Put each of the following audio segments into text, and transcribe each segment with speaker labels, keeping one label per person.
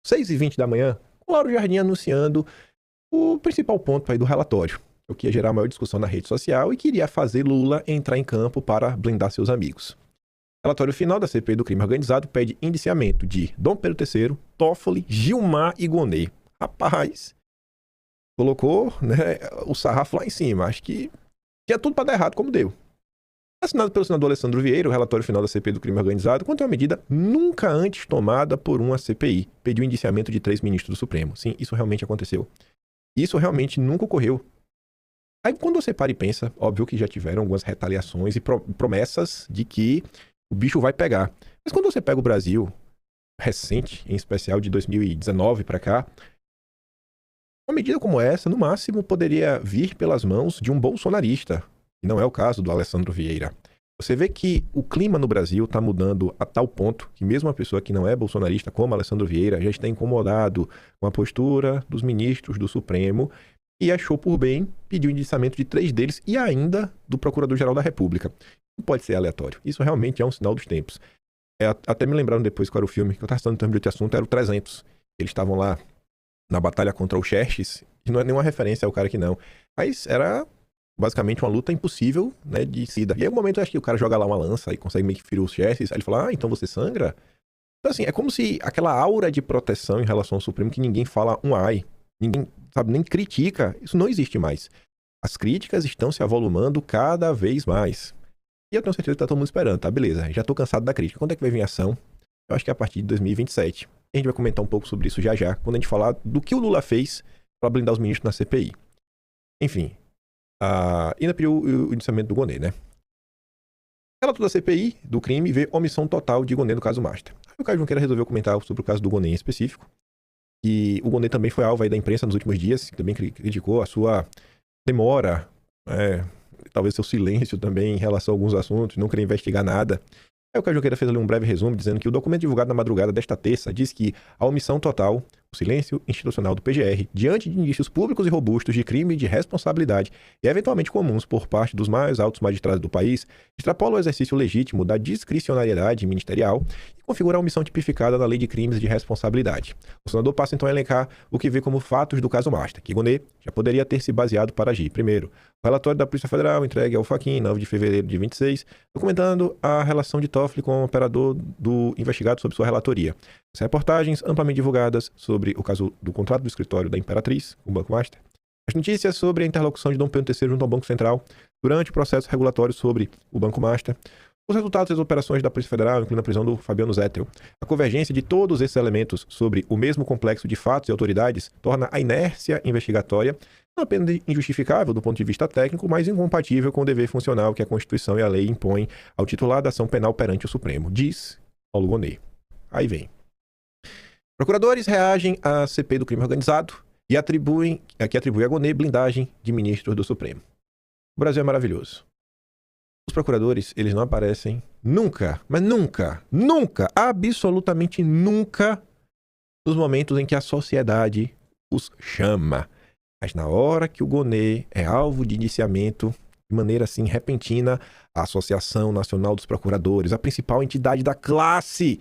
Speaker 1: 6h20 da manhã, com Lauro Jardim anunciando o principal ponto aí do relatório, o que ia gerar maior discussão na rede social e queria fazer Lula entrar em campo para blindar seus amigos. O relatório final da CPI do crime organizado pede indiciamento de Dom Pedro III, Toffoli, Gilmar e Gonê. Rapaz, colocou, né, o sarrafo lá em cima. Acho que tinha tudo para dar errado, como deu. Assinado pelo senador Alessandro Vieira, o relatório final da CPI do crime organizado conta uma medida nunca antes tomada por uma CPI. Pediu indiciamento de 3 ministros do Supremo. Sim, isso realmente aconteceu. Isso realmente nunca ocorreu. Aí quando você para e pensa, óbvio que já tiveram algumas retaliações e promessas de que o bicho vai pegar. Mas quando você pega o Brasil, recente, em especial de 2019 para cá, uma medida como essa, no máximo, poderia vir pelas mãos de um bolsonarista. E não é o caso do Alessandro Vieira. Você vê que o clima no Brasil está mudando a tal ponto que mesmo uma pessoa que não é bolsonarista, como Alessandro Vieira, já está incomodado com a postura dos ministros do Supremo e achou por bem pedir o indiciamento de 3 deles e ainda do Procurador-Geral da República. Não pode ser aleatório. Isso realmente é um sinal dos tempos. Até me lembraram depois qual era o filme, que eu estava citando em termos de outro assunto, era o 300. Eles estavam lá na batalha contra o Xerxes, e não é nenhuma referência ao cara que não. Mas era basicamente uma luta impossível, né, de Cida. E aí, um momento, eu acho que o cara joga lá uma lança e consegue meio que ferir os Xerxes. Aí ele fala, então você sangra? Então, assim, é como se aquela aura de proteção em relação ao Supremo, que ninguém fala um ai, ninguém, sabe, nem critica, isso não existe mais. As críticas estão se avolumando cada vez mais. E eu tenho certeza que tá todo mundo esperando, tá? Beleza, já tô cansado da crítica. Quando é que vai vir a ação? Eu acho que é a partir de 2027. A gente vai comentar um pouco sobre isso já já, quando a gente falar do que o Lula fez para blindar os ministros na CPI. Enfim, ainda pediu o indiciamento do Gonê, né? Ela toda a CPI do crime vê omissão total de Gonê no caso Master. Aí o Caio Junqueira resolveu comentar sobre o caso do Gonê em específico. E o Gonê também foi alvo aí da imprensa nos últimos dias, que também criticou a sua demora, talvez seu silêncio também em relação a alguns assuntos, não querer investigar nada. Aí o Caio Junqueira fez ali um breve resumo dizendo que o documento divulgado na madrugada desta terça diz que a omissão total, o silêncio institucional do PGR, diante de indícios públicos e robustos de crime de responsabilidade e eventualmente comuns por parte dos mais altos magistrados do país, extrapola o exercício legítimo da discricionariedade ministerial e configura a omissão tipificada na Lei de Crimes de Responsabilidade. O senador passa então a elencar o que vê como fatos do caso Master, que Gonê já poderia ter se baseado para agir. Primeiro, o relatório da Polícia Federal entregue ao Fachin, 9 de fevereiro de 26, documentando a relação de Toffoli com o operador do investigado sob sua relatoria. As reportagens amplamente divulgadas sobre o caso do contrato do escritório da Imperatriz, o Banco Master. As notícias sobre a interlocução de Dom Pedro III junto ao Banco Central durante o processo regulatório sobre o Banco Master. Os resultados das operações da Polícia Federal, incluindo a prisão do Fabiano Zettel. A convergência de todos esses elementos sobre o mesmo complexo de fatos e autoridades torna a inércia investigatória não apenas injustificável do ponto de vista técnico, mas incompatível com o dever funcional que a Constituição e a lei impõem ao titular da ação penal perante o Supremo, diz Paulo Gonê. Aí vem. Procuradores reagem à CPI do crime organizado e atribui a Gonê blindagem de ministros do Supremo. O Brasil é maravilhoso. Os procuradores, eles não aparecem nunca, mas nunca, absolutamente nunca, nos momentos em que a sociedade os chama. Mas na hora que o Gonê é alvo de indiciamento, de maneira assim repentina, a Associação Nacional dos Procuradores, a principal entidade da classe,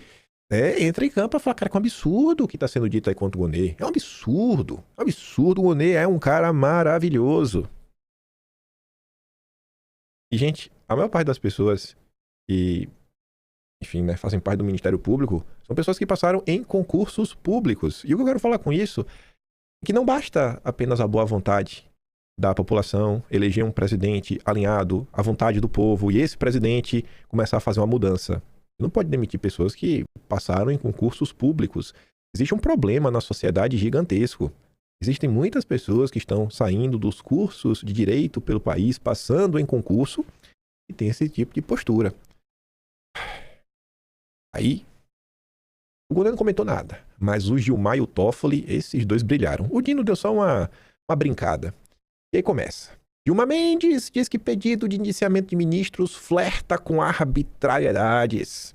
Speaker 1: entra em campo para falar, cara, que é um absurdo o que está sendo dito aí contra o Gonê. É um absurdo. O Gonê é um cara maravilhoso. E, gente, a maior parte das pessoas que, enfim, fazem parte do Ministério Público são pessoas que passaram em concursos públicos. E o que eu quero falar com isso é que não basta apenas a boa vontade da população eleger um presidente alinhado à vontade do povo e esse presidente começar a fazer uma mudança. Não pode demitir pessoas que passaram em concursos públicos. Existe um problema na sociedade gigantesco. Existem muitas pessoas que estão saindo dos cursos de direito pelo país, passando em concurso, e tem esse tipo de postura. Aí, o Gonê não comentou nada, mas o Gilmar e o Toffoli, esses dois brilharam. O Dino deu só uma brincada. E aí começa. Gilmar Mendes diz que pedido de indiciamento de ministros flerta com arbitrariedades.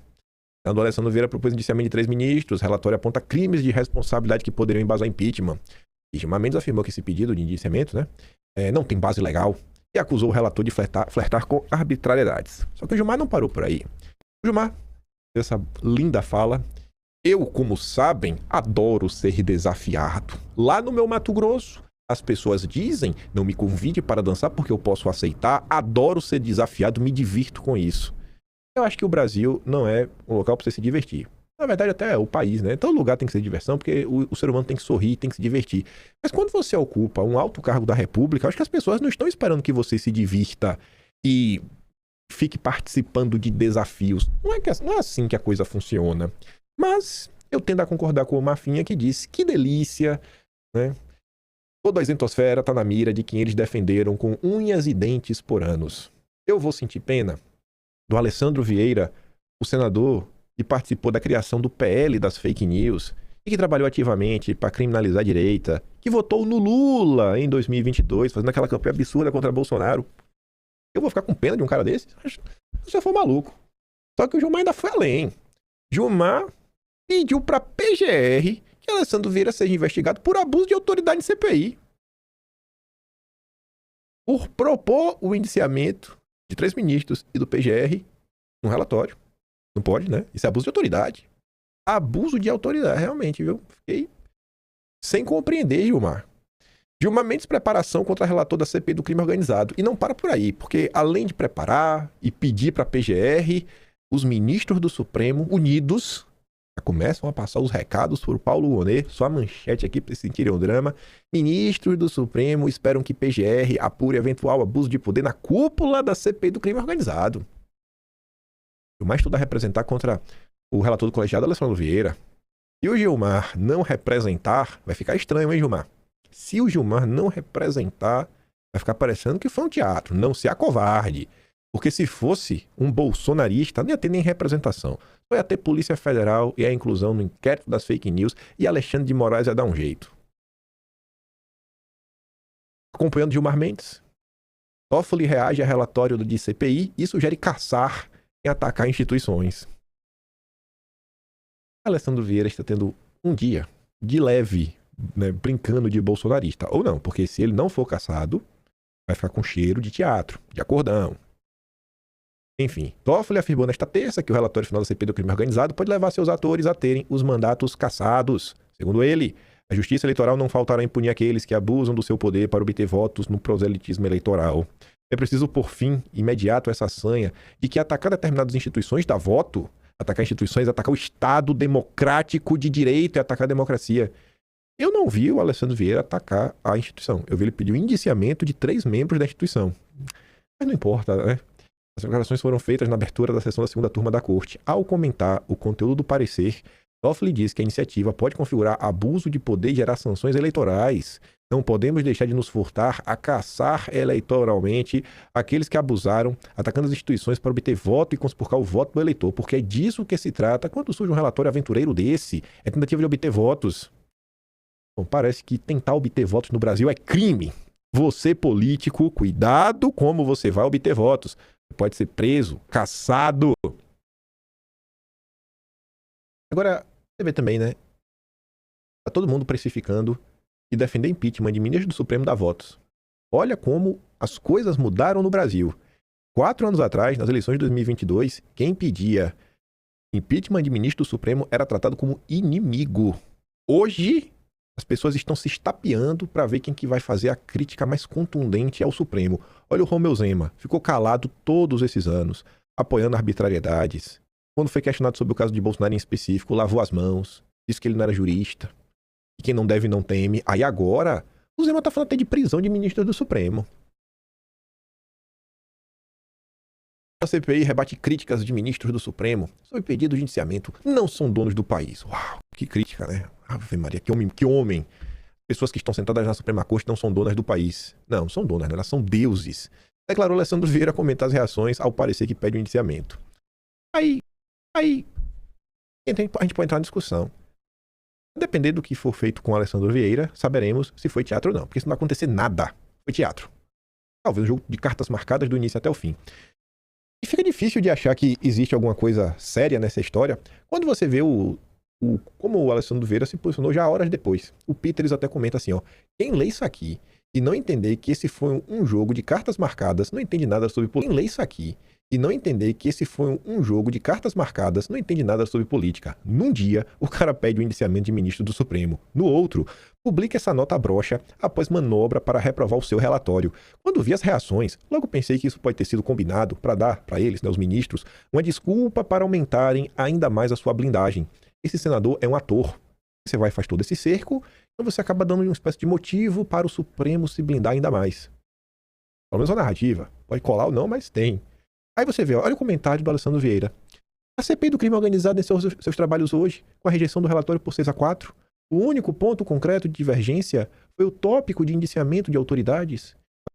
Speaker 1: O Alessandro Vieira propôs indiciamento de 3 ministros. Relatório aponta crimes de responsabilidade que poderiam embasar impeachment. E Gilmar Mendes afirmou que esse pedido de indiciamento não tem base legal e acusou o relator de flertar com arbitrariedades. Só que o Gilmar não parou por aí. O Gilmar deu essa linda fala Eu, como sabem, adoro ser desafiado. Lá no meu Mato Grosso, as pessoas dizem, não me convide para dançar porque eu posso aceitar, adoro ser desafiado, me divirto com isso. Eu acho que o Brasil não é um local para você se divertir. Na verdade, até é o país, né? Todo lugar tem que ser diversão, porque o ser humano tem que sorrir, tem que se divertir. Mas quando você ocupa um alto cargo da República, eu acho que as pessoas não estão esperando que você se divirta e fique participando de desafios. Não é assim que a coisa funciona. Mas eu tendo a concordar com o Mafinha, que disse que delícia, né? Toda a isentosfera está na mira de quem eles defenderam com unhas e dentes por anos. Eu vou sentir pena do Alessandro Vieira, o senador que participou da criação do PL das fake news e que trabalhou ativamente para criminalizar a direita, que votou no Lula em 2022, fazendo aquela campanha absurda contra Bolsonaro. Eu vou ficar com pena de um cara desse? Você for maluco. Só que o Gilmar ainda foi além. Gilmar pediu para a PGR que Alessandro Vieira seja investigado por abuso de autoridade em CPI. Por propor o indiciamento de 3 ministros e do PGR num relatório. Não pode, né? Isso é abuso de autoridade. Abuso de autoridade, realmente, viu? Fiquei sem compreender, Gilmar. Gilmar Mendes, preparação contra relator da CPI do crime organizado. E não para por aí, porque além de preparar e pedir para a PGR, os ministros do Supremo, unidos, já começam a passar os recados por Paulo Gonet, só a manchete aqui para sentirem o drama. Ministros do Supremo esperam que PGR apure eventual abuso de poder na cúpula da CPI do crime organizado. Gilmar estuda representar contra o relator do colegiado, Alessandro Vieira. Se o Gilmar não representar, vai ficar estranho, hein, Gilmar? Se o Gilmar não representar, vai ficar parecendo que foi um teatro. Não se acovarde. Porque se fosse um bolsonarista, não ia ter nem representação. Só ia ter Polícia Federal e a inclusão no inquérito das fake news e Alexandre de Moraes ia dar um jeito. Acompanhando Gilmar Mendes, Toffoli reage a relatório de CPI e sugere caçar e atacar instituições. Alessandro Vieira está tendo um dia de leve, né, brincando de bolsonarista. Ou não, porque se ele não for caçado, vai ficar com cheiro de teatro, de acordão. Enfim, Toffoli afirmou nesta terça que o relatório final da CPI do crime organizado pode levar seus atores a terem os mandatos cassados. Segundo ele, a justiça eleitoral não faltará impunir aqueles que abusam do seu poder para obter votos no proselitismo eleitoral. É preciso pôr fim imediato a essa sanha de que atacar determinadas instituições dá voto. Atacar instituições, atacar o Estado democrático de direito e atacar a democracia. Eu não vi o Alessandro Vieira atacar a instituição. Eu vi ele pedir o indiciamento de 3 membros da instituição. Mas não importa, né? As declarações foram feitas na abertura da sessão da segunda turma da Corte. Ao comentar o conteúdo do parecer, Toffoli diz que a iniciativa pode configurar abuso de poder e gerar sanções eleitorais. Não podemos deixar de nos furtar a caçar eleitoralmente aqueles que abusaram, atacando as instituições para obter voto e conspurcar o voto do eleitor, porque é disso que se trata quando surge um relatório aventureiro desse. É tentativa de obter votos. Bom, parece que tentar obter votos no Brasil é crime. Você, político, cuidado como você vai obter votos. Você pode ser preso, caçado. Agora, você vê também, né? Tá todo mundo precificando e defender impeachment de ministro do Supremo dá votos. Olha como as coisas mudaram no Brasil. 4 anos atrás, nas eleições de 2022, quem pedia impeachment de ministro do Supremo era tratado como inimigo. Hoje, as pessoas estão se estapeando para ver quem que vai fazer a crítica mais contundente ao Supremo. Olha o Romeu Zema, ficou calado todos esses anos, apoiando arbitrariedades. Quando foi questionado sobre o caso de Bolsonaro em específico, lavou as mãos, disse que ele não era jurista. E quem não deve não teme. Aí agora, o Zema tá falando até de prisão de ministro do Supremo. A CPI rebate críticas de ministros do Supremo sobre pedido de indiciamento. Não são donos do país. Uau, que crítica, né? Ave Maria, que homem, que homem. Pessoas que estão sentadas na Suprema Corte não são donas do país. Não, são donas, né? Elas são deuses. Declarou Alessandro Vieira a comentar as reações ao parecer que pede o indiciamento. Aí, a gente pode entrar na discussão. Depender do que for feito com Alessandro Vieira, saberemos se foi teatro ou não. Porque se não vai acontecer nada, foi teatro. Talvez um jogo de cartas marcadas do início até o fim. E fica difícil de achar que existe alguma coisa séria nessa história quando você vê como o Alessandro Vieira se posicionou já horas depois. O Peters até comenta assim, ó. Quem lê isso aqui e não entender que esse foi um jogo de cartas marcadas, não entende nada sobre política. Quem lê isso aqui e não entender que esse foi um jogo de cartas marcadas, não entende nada sobre política. Num dia, o cara pede o indiciamento de ministro do Supremo. No outro, publica essa nota broxa após manobra para reprovar o seu relatório. Quando vi as reações, logo pensei que isso pode ter sido combinado para dar para eles, os ministros, uma desculpa para aumentarem ainda mais a sua blindagem. Esse senador é um ator. Você vai e faz todo esse cerco, então você acaba dando uma espécie de motivo para o Supremo se blindar ainda mais. Pelo menos a narrativa. Pode colar ou não, mas tem. Aí você vê, olha o comentário do Alessandro Vieira. A CPI do crime organizado em seus trabalhos hoje, com a rejeição do relatório por 6-4, o único ponto concreto de divergência foi o tópico de indiciamento de autoridades.